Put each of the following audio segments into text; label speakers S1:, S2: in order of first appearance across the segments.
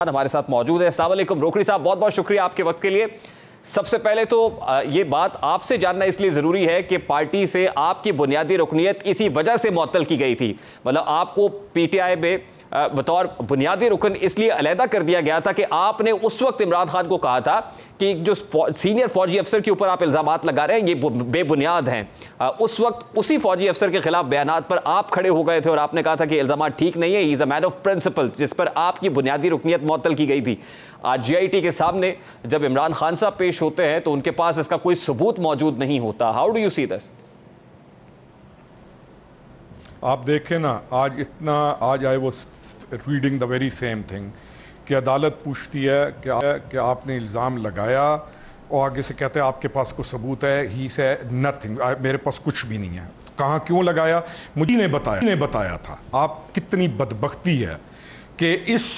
S1: ہمارے ساتھ موجود ہے۔ السلام علیکم روکڑی صاحب، بہت بہت شکریہ آپ کے وقت کے لیے۔ سب سے پہلے تو یہ بات آپ سے جاننا اس لیے ضروری ہے کہ پارٹی سے آپ کی بنیادی رکنیت اسی وجہ سے معطل کی گئی تھی، مطلب آپ کو پی ٹی آئی میں بطور بنیادی رکن اس لیے علیحدہ کر دیا گیا تھا کہ آپ نے اس وقت عمران خان کو کہا تھا کہ جو سینئر فوجی افسر کے اوپر آپ الزامات لگا رہے ہیں یہ بے بنیاد ہیں۔ اس وقت اسی فوجی افسر کے خلاف بیانات پر آپ کھڑے ہو گئے تھے اور آپ نے کہا تھا کہ الزامات ٹھیک نہیں ہے، ہی از اے مین آف پرنسپلز، جس پر آپ کی بنیادی رکنیت معطل کی گئی تھی۔ آج جی آئی ٹی کے سامنے جب عمران خان صاحب پیش ہوتے ہیں تو ان کے پاس اس کا کوئی ثبوت موجود نہیں ہوتا۔ ہاؤ ڈو یو سی دس؟
S2: آپ دیکھیں نا، آج I was reading the very same thing کہ عدالت پوچھتی ہے کہ آپ نے الزام لگایا اور آگے سے کہتے ہیں آپ کے پاس کوئی ثبوت ہے، ہی سے نتھنگ، میرے پاس کچھ بھی نہیں ہے۔ کہاں کیوں لگایا؟ مجھے نے بتایا تھا۔ آپ کتنی بدبختی ہے کہ اس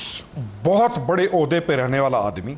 S2: بہت بڑے عہدے پہ رہنے والا آدمی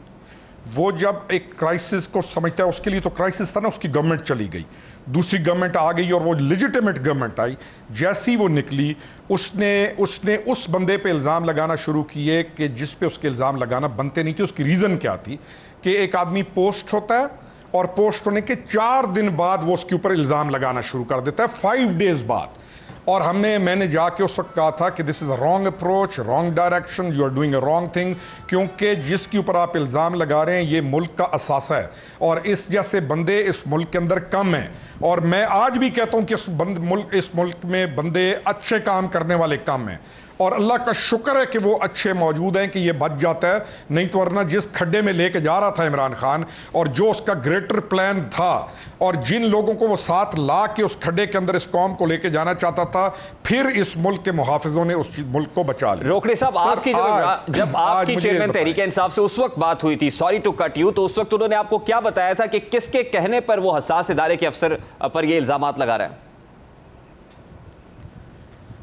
S2: وہ جب ایک کرائسس کو سمجھتا ہے، اس کے لیے تو کرائسس تھا نا، اس کی گورنمنٹ چلی گئی، دوسری گورنمنٹ آ گئی اور وہ لیجیٹیمیٹ گورنمنٹ آئی، جیسی وہ نکلی اس نے اس بندے پہ الزام لگانا شروع کیے کہ جس پہ اس کے الزام لگانا بنتے نہیں تھے۔ اس کی ریزن کیا تھی کہ ایک آدمی پوسٹ ہوتا ہے اور پوسٹ ہونے کے 4 دن بعد وہ اس کے اوپر الزام لگانا شروع کر دیتا ہے، 5 days بعد۔ اور میں نے جا کے اس وقت کہا تھا کہ this is a wrong approach, wrong direction, you are doing a wrong thing, کیونکہ جس کے اوپر آپ الزام لگا رہے ہیں یہ ملک کا اثاثہ ہے اور اس جیسے بندے اس ملک کے اندر کم ہیں۔ اور میں آج بھی کہتا ہوں کہ اس ملک میں بندے اچھے کام کرنے والے کم ہیں، اور اللہ کا شکر ہے کہ وہ اچھے موجود ہیں کہ یہ بچ جاتا ہے، نہیں تو ورنہ جس کھڈے میں لے کے جا رہا تھا عمران خان اور جو اس کا گریٹر پلان تھا اور جن لوگوں کو وہ ساتھ لا کے اس کھڈے کے اندر اس قوم کو لے کے جانا چاہتا تھا، پھر اس ملک کے محافظوں نے اس ملک کو بچا لیا۔
S1: روکڑی صاحب، آپ کی جب آپ کی چیئرمین تحریک انصاف سے اس وقت بات ہوئی تھی، سوری ٹو کٹ یو، تو اس وقت انہوں نے آپ کو کیا بتایا تھا کہ کس کے کہنے پر وہ حساس ادارے کے افسر پر یہ الزامات لگا رہے ہیں؟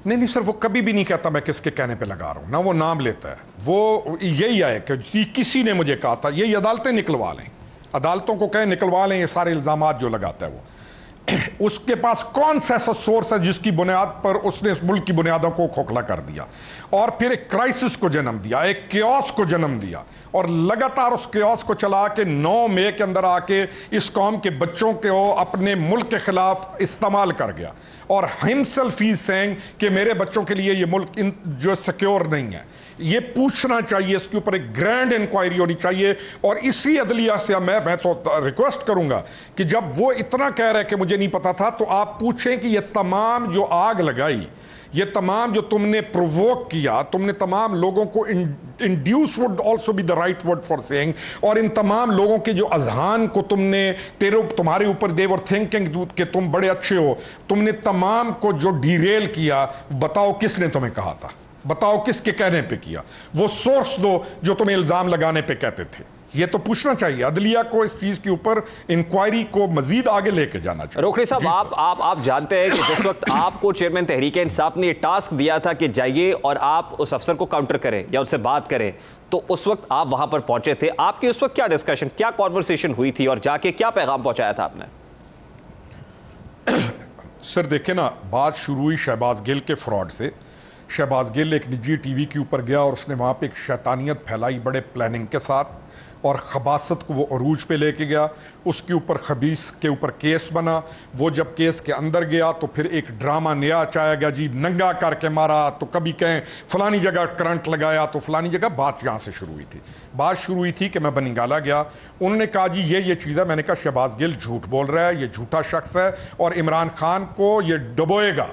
S2: نہیں سر، وہ کبھی بھی نہیں کہتا میں کس کے کہنے پہ لگا رہا ہوں، نہ وہ نام لیتا ہے۔ وہ یہی ہے کہ کسی نے مجھے کہا تھا، یہی عدالتیں نکلوا لیں، عدالتوں کو کہیں نکلوا لیں یہ سارے الزامات جو لگاتا ہے وہ۔ اس کے پاس کون سا ایسا سورس ہے جس کی بنیاد پر اس نے اس ملک کی بنیادوں کو کھوکھلا کر دیا اور پھر ایک کرائسس کو جنم دیا، ایک کیوس کو جنم دیا، اور لگاتار اس کیوس کو چلا کے 9 مئی کے اندر آ کے اس قوم کے بچوں کو اپنے ملک کے خلاف استعمال کر گیا، اور himself he is saying کہ میرے بچوں کے لیے یہ ملک جو سیکیور نہیں ہے۔ یہ پوچھنا چاہیے، اس کے اوپر ایک گرینڈ انکوائری ہونی چاہیے، اور اسی عدلیہ سے میں تو ریکویسٹ کروں گا کہ جب وہ اتنا کہہ رہے کہ مجھے نہیں پتا تھا، تو آپ پوچھیں کہ یہ تمام جو آگ لگائی، یہ تمام جو تم نے پرووک کیا، تم نے تمام لوگوں کو induce would also be the right word for saying، اور ان تمام لوگوں کے جو اذہان کو تم نے تمہارے اوپر they were thinking کہ تم بڑے اچھے ہو، تم نے تمام کو جو ڈیریل کیا، بتاؤ کس نے تمہیں کہا تھا، بتاؤ کس کے کہنے پہ کیا، وہ سورس دو جو تمہیں الزام لگانے پہ کہتے تھے۔ یہ تو پوچھنا چاہیے عدلیہ کو، اس چیز کے اوپر انکوائری کو مزید آگے لے کے جانا چاہیے۔
S1: روکڑی صاحب، آپ جانتے ہیں کہ جس وقت آپ کو چیئرمین تحریک انصاف نے یہ ٹاسک دیا تھا کہ جائیے اور آپ اس افسر کو کاؤنٹر کریں یا ان سے بات کریں، تو اس وقت آپ وہاں پر پہنچے تھے، آپ کی اس وقت کیا ڈسکشن، کیا کانورسیشن ہوئی تھی اور جا کے کیا پیغام پہنچایا تھا آپ نے؟
S2: سر دیکھیں نا، بات شروع ہوئی شہباز گل کے فراڈ سے۔ شہباز گل ایک نجی ٹی وی کے اوپر گیا اور اس نے وہاں پہ ایک شیطانیت پھیلائی بڑے پلاننگ کے ساتھ، اور خباثت کو وہ عروج پہ لے کے گیا، اس کے اوپر خبیث کے اوپر کیس بنا۔ وہ جب کیس کے اندر گیا تو پھر ایک ڈرامہ نیا چایا گیا، جی ننگا کر کے مارا، تو کبھی کہیں فلانی جگہ کرنٹ لگایا تو فلانی جگہ۔ بات یہاں سے شروع ہوئی تھی، بات شروع ہوئی تھی کہ میں بنگالہ گیا، انہوں نے کہا جی یہ چیز ہے، میں نے کہا شہباز گل جھوٹ بول رہا ہے، یہ جھوٹا شخص ہے اور عمران خان کو یہ ڈبوئے گا،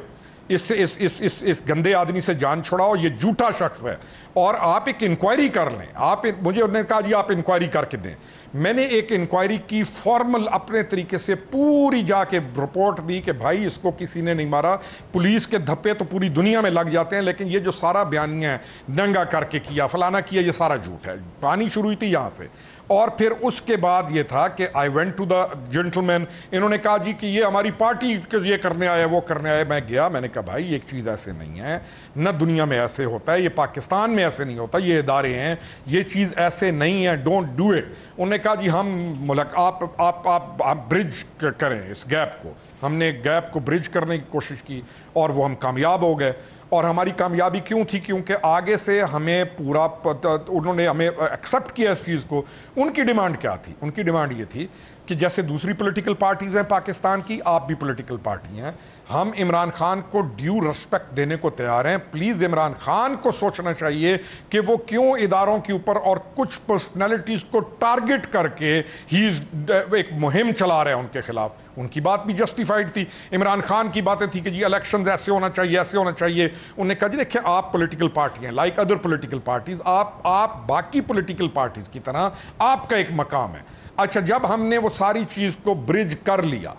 S2: اس گندے آدمی سے جان چھڑاؤ، یہ جھوٹا شخص ہے اور آپ ایک انکوائری کر لیں۔ مجھے انہوں نے کہا جی آپ انکوائری کر کے دیں۔ میں نے ایک انکوائری کی، فارمل اپنے طریقے سے پوری جا کے رپورٹ دی کہ بھائی اس کو کسی نے نہیں مارا، پولیس کے دھپے تو پوری دنیا میں لگ جاتے ہیں، لیکن یہ جو سارا بیانیہ ہے ننگا کر کے کیا، فلانا کیا، یہ سارا جھوٹ ہے۔ پانی شروع ہوئی تھی یہاں سے، اور پھر اس کے بعد یہ تھا کہ I went to the gentleman, انہوں نے کہا جی کہ یہ ہماری پارٹی یہ کرنے آیا وہ کرنے آیا۔ میں گیا، میں نے کہا بھائی ایک چیز ایسے نہیں ہے، نہ دنیا میں ایسے ہوتا ہے، یہ پاکستان میں ایسے نہیں ہوتا، یہ ادارے ہیں، یہ چیز ایسے نہیں ہے، ڈونٹ ڈو اٹ۔ انہوں نے کہا جی آپ برج کریں اس گیپ کو۔ ہم نے گیپ کو برج کرنے کی کوشش کی اور وہ ہم کامیاب ہو گئے۔ اور ہماری کامیابی کیوں تھی؟ کیونکہ آگے سے ہمیں پورا انہوں نے ہمیں ایکسیپٹ کیا اس چیز کو. ان کی ڈیمانڈ کیا تھی؟ ان کی ڈیمانڈ یہ تھی کہ جیسے دوسری پولیٹیکل پارٹیز ہیں پاکستان کی, آپ بھی پولیٹیکل پارٹی ہیں, ہم عمران خان کو ڈیو رسپیکٹ دینے کو تیار ہیں. پلیز عمران خان کو سوچنا چاہیے کہ وہ کیوں اداروں کے اوپر اور کچھ پرسنالٹیز کو ٹارگٹ کر کے ایک مہم چلا رہے ہیں ان کے خلاف. ان کی بات بھی جسٹیفائڈ تھی. عمران خان کی باتیں تھی کہ جی الیکشنز ایسے ہونا چاہیے, ایسے ہونا چاہیے. انہوں نے کہا جی دیکھیں آپ پولیٹیکل پارٹی ہیں, لائک ادر پولیٹیکل پارٹیز, آپ باقی پولیٹیکل پارٹیز کی طرح آپ کا ایک مقام ہے. اچھا, جب ہم نے وہ ساری چیز کو برج کر لیا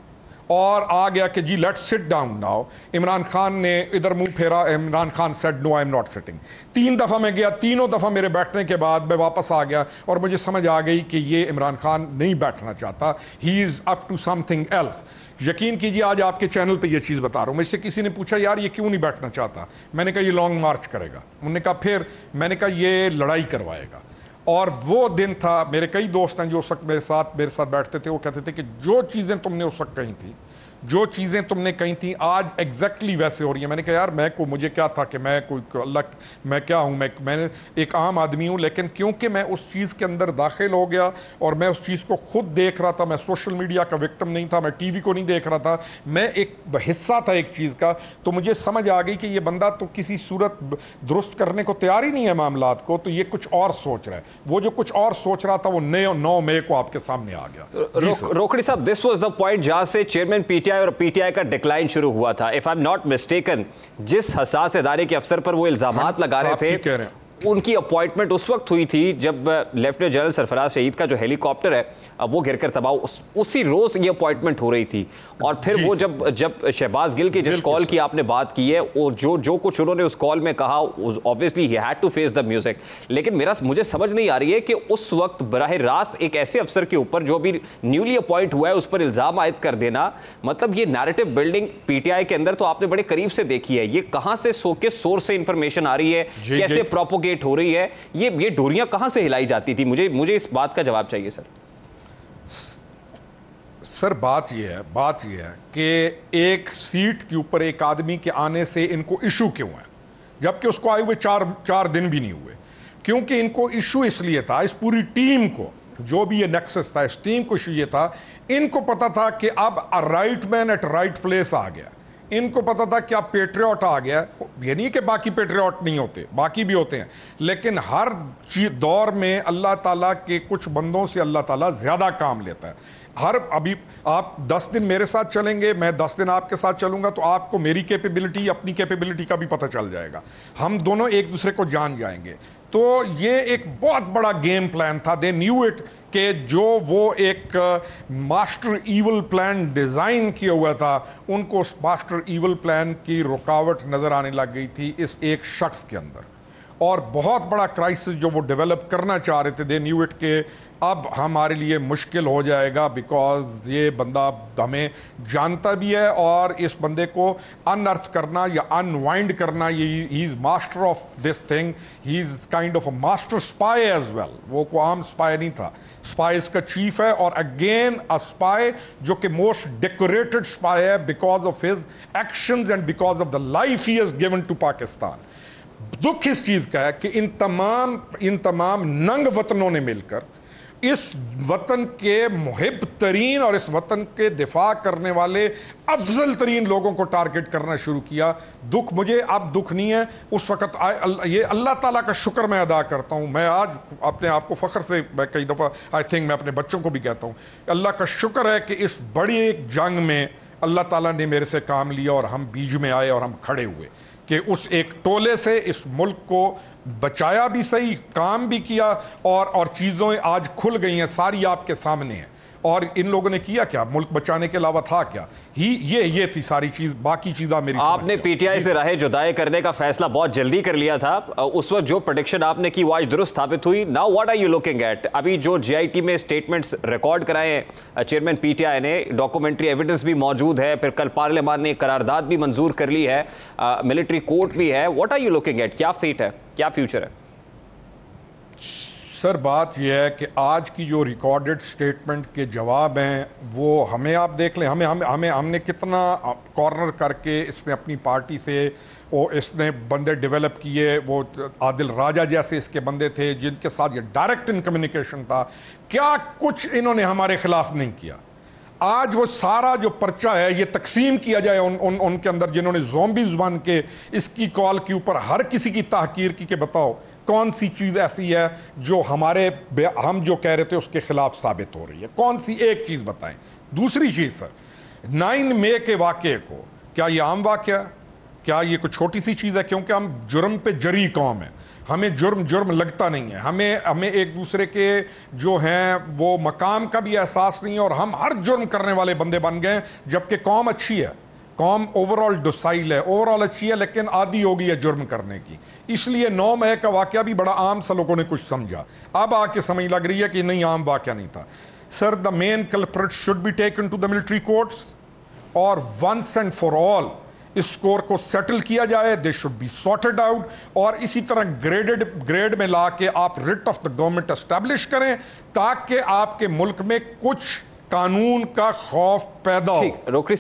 S2: اور آ گیا کہ جی let's sit down now, Imran Khan نے ادھر منہ پھیرا. Imran Khan said no I am not sitting. 3 دفعہ میں گیا, تینوں دفعہ میرے بیٹھنے کے بعد میں واپس آ گیا اور مجھے سمجھ آ گئی کہ یہ عمران خان نہیں بیٹھنا چاہتا. He is up to something else. یقین کیجیے آج آپ کے چینل پہ یہ چیز بتا رہا ہوں. مجھ سے کسی نے پوچھا یار یہ کیوں نہیں بیٹھنا چاہتا؟ میں نے کہا یہ لانگ مارچ کرے گا. انہوں نے کہا پھر؟ میں نے کہا یہ لڑائی کروائے گا. اور وہ دن تھا, میرے کئی دوست ہیں جو اس وقت میرے ساتھ بیٹھتے تھے, وہ کہتے تھے کہ جو چیزیں تم نے اس وقت کہی تھی, جو چیزیں تم نے کہی تھیں آج ایگزیکٹلی ویسے ہو رہی ہیں. میں نے کہا یار مجھے کیا تھا کہ میں کوئی اللہ, میں کیا ہوں, میں ایک عام آدمی ہوں, لیکن کیونکہ میں اس چیز کے اندر داخل ہو گیا اور میں اس چیز کو خود دیکھ رہا تھا. میں سوشل میڈیا کا وکٹم نہیں تھا, میں ٹی وی کو نہیں دیکھ رہا تھا, میں ایک حصہ تھا ایک چیز کا. تو مجھے سمجھ آ گئی کہ یہ بندہ تو کسی صورت درست کرنے کو تیار ہی نہیں ہے معاملات کو, تو یہ کچھ اور سوچ رہا ہے. وہ جو کچھ اور سوچ رہا تھا وہ 9 مئی کو آپ کے سامنے آ گیا.
S1: روکھڑی صاحب, دس واز دا پوائنٹ جہاں سے چیئرمین پی ٹی آئی اور پی ٹی آئی کا ڈکلائن شروع ہوا تھا. If I am not mistaken, جس حساس ادارے کے افسر پر وہ الزامات لگا رہے تھے ان کی اپوائنٹمنٹ اس وقت ہوئی تھی جب لیفٹیننٹ جنرل سرفراز شہید کا جو ہیلی کاپٹر ہے وہ گر کر تباہ, اسی روز یہ اپوائنٹمنٹ ہو رہی تھی. اور پھر وہ جب شہباز گل کی جس کال کی آپ نے بات کی ہے, اور جو کچھ انہوں نے اس کال میں کہا, obviously he had to face the music. لیکن مجھے سمجھ نہیں آ رہی ہے کہ اس وقت براہ راست ایک ایسے افسر کے اوپر جو بھی نیولی اپوائنٹ ہوا ہے اس پر الزام عائد کر دینا, مطلب یہ narrative building P T I کے اندر تو آپ نے بڑے قریب سے دیکھی ہے. یہ کہاں سے کس سورس سے انفارمیشن آ رہی ہے, کیسے پروپوگیٹ ہو رہی ہے, یہ ڈوریاں کہاں سے ہلائی جاتی تھی؟ مجھے اس بات کا جواب چاہیے سر.
S2: سر بات یہ ہے کہ ایک سیٹ کے اوپر ایک آدمی کے آنے سے ان کو ایشو کیوں ہے, جبکہ اس کو آئے ہوئے 4 دن بھی نہیں ہوئے. کیونکہ ان کو ایشو اس لیے تھا, اس پوری ٹیم کو, جو بھی یہ نیکسس تھا, اس ٹیم کو ایشو یہ تھا, ان کو پتا تھا کہ اب right man at right place آ گیا. ان کو پتا تھا کہ اب پیٹریوٹ آ گیا. یہ نہیں کہ باقی پیٹریوٹ نہیں ہوتے, باقی بھی ہوتے ہیں, لیکن ہر دور میں اللہ تعالیٰ کے کچھ بندوں سے اللہ تعالیٰ زیادہ کام لیتا ہے. ابھی آپ 10 دن میرے ساتھ چلیں گے, میں 10 دن آپ کے ساتھ چلوں گا, تو آپ کو میری کیپیبلٹی, اپنی کیپیبلٹی کا بھی پتہ چل جائے گا. ہم دونوں ایک دوسرے کو جان جائیں گے. تو یہ ایک بہت بڑا گیم پلان تھا. دے نیو اٹ کہ جو وہ ایک ماسٹر ایول پلان ڈیزائن کیا ہوا تھا, ان کو اس ماسٹر ایول پلان کی رکاوٹ نظر آنے لگ گئی تھی اس ایک شخص کے اندر. اور بہت بڑا کرائسس جو وہ ڈیولپ کرنا چاہ رہے تھے, دے نیو اٹ کہ اب ہمارے لیے مشکل ہو جائے گا, بیکاز یہ بندہ ہمیں جانتا بھی ہے, اور اس بندے کو ان ارتھ کرنا یا ان وائنڈ کرنا, he is master of this thing, he is kind of a master spy as well. وہ کوئی عام اسپائی نہیں تھا, اسپائز کا چیف ہے, اور اگین اے اسپائی جو کہ موسٹ ڈیکوریٹڈ اسپائی ہے because of his actions and because of the life he has given to Pakistan. دکھ اس چیز کا ہے کہ ان تمام ننگ وطنوں نے مل کر اس وطن کے محب ترین اور اس وطن کے دفاع کرنے والے افضل ترین لوگوں کو ٹارگٹ کرنا شروع کیا. مجھے اب دکھ نہیں ہے, اس وقت یہ اللہ تعالیٰ کا شکر میں ادا کرتا ہوں. میں آج اپنے آپ کو فخر سے کئی دفعہ میں اپنے بچوں کو بھی کہتا ہوں, اللہ کا شکر ہے کہ اس بڑی ایک جنگ میں اللہ تعالیٰ نے میرے سے کام لیا اور ہم بیچ میں آئے اور ہم کھڑے ہوئے کہ اس ایک ٹولے سے اس ملک کو بچایا بھی صحیح, کام بھی کیا, اور چیزیں آج کھل گئی ہیں, ساری آپ کے سامنے ہیں. اور ان لوگوں نے کیا کیا ملک بچانے کے علاوہ تھا کیا؟ یہ تھی ساری چیز. باقی چیزیں میری
S1: آپ نے پی ٹی آئی سے راہ جدائی کرنے کا فیصلہ بہت جلدی کر لیا تھا. اس وقت جو پریڈکشن آپ نے کی وہ آج درست ثابت ہوئی. Now what are you looking at? ابھی جو جے آئی ٹی میں اسٹیٹمنٹس ریکارڈ کرائے ہیں چیئرمین پی ٹی آئی نے, ڈاکومنٹری ایویڈنس بھی موجود ہے, پھر کل پارلیمان نے قرارداد بھی منظور کر لی ہے, ملٹری کورٹ بھی ہے. What are you looking at? کیا فیٹ ہے, کیا فیوچر ہے؟
S2: سر بات یہ ہے کہ آج کی جو ریکارڈڈ سٹیٹمنٹ کے جواب ہیں وہ ہمیں آپ دیکھ لیں, ہم نے کتنا کارنر کر کے اس نے اپنی پارٹی سے وہ اس نے بندے ڈیولپ کیے, وہ عادل راجہ جیسے اس کے بندے تھے جن کے ساتھ یہ ڈائریکٹ ان کمیونیکیشن تھا, کیا کچھ انہوں نے ہمارے خلاف نہیں کیا. آج وہ سارا جو پرچہ ہے یہ تقسیم کیا جائے ان کے اندر جنہوں نے زومبیز بن کے اس کی کال کے اوپر ہر کسی کی تحقیر کی کہ بتاؤ کون سی چیز ایسی ہے جو ہم جو کہہ رہے تھے اس کے خلاف ثابت ہو رہی ہے, کون سی ایک چیز بتائیں. دوسری چیز سر 9 مئی کے واقعے کو, کیا یہ عام واقعہ ہے؟ کیا یہ کوئی چھوٹی سی چیز ہے؟ کیونکہ ہم جرم پہ جری قوم ہیں, ہمیں جرم لگتا نہیں ہے, ہمیں ایک دوسرے کے جو ہیں وہ مقام کا بھی احساس نہیں ہے, اور ہم ہر جرم کرنے والے بندے بن گئے, جبکہ قوم اچھی ہے, قوم اوورآل ڈوسائل ہے, اوورآل اچھی ہے, لیکن عادی ہو گئی ہے جرم کرنے کی. اس لیے 9 مئی کا واقعہ بھی بڑا عام سا لوگوں نے کچھ سمجھا, اب آ کے سمجھ لگ رہی ہے کہ نہیں عام واقعہ نہیں تھا. سر, the main culprit should be taken to the military courts اور once and for all اس سکور کو سیٹل کیا جائے. they should be sorted out, اور اسی طرح گریڈ میں لا کے آپ rate of the government establish کریں تاکہ آپ کے ملک میں کچھ قانون کا خوف پیدا ہو.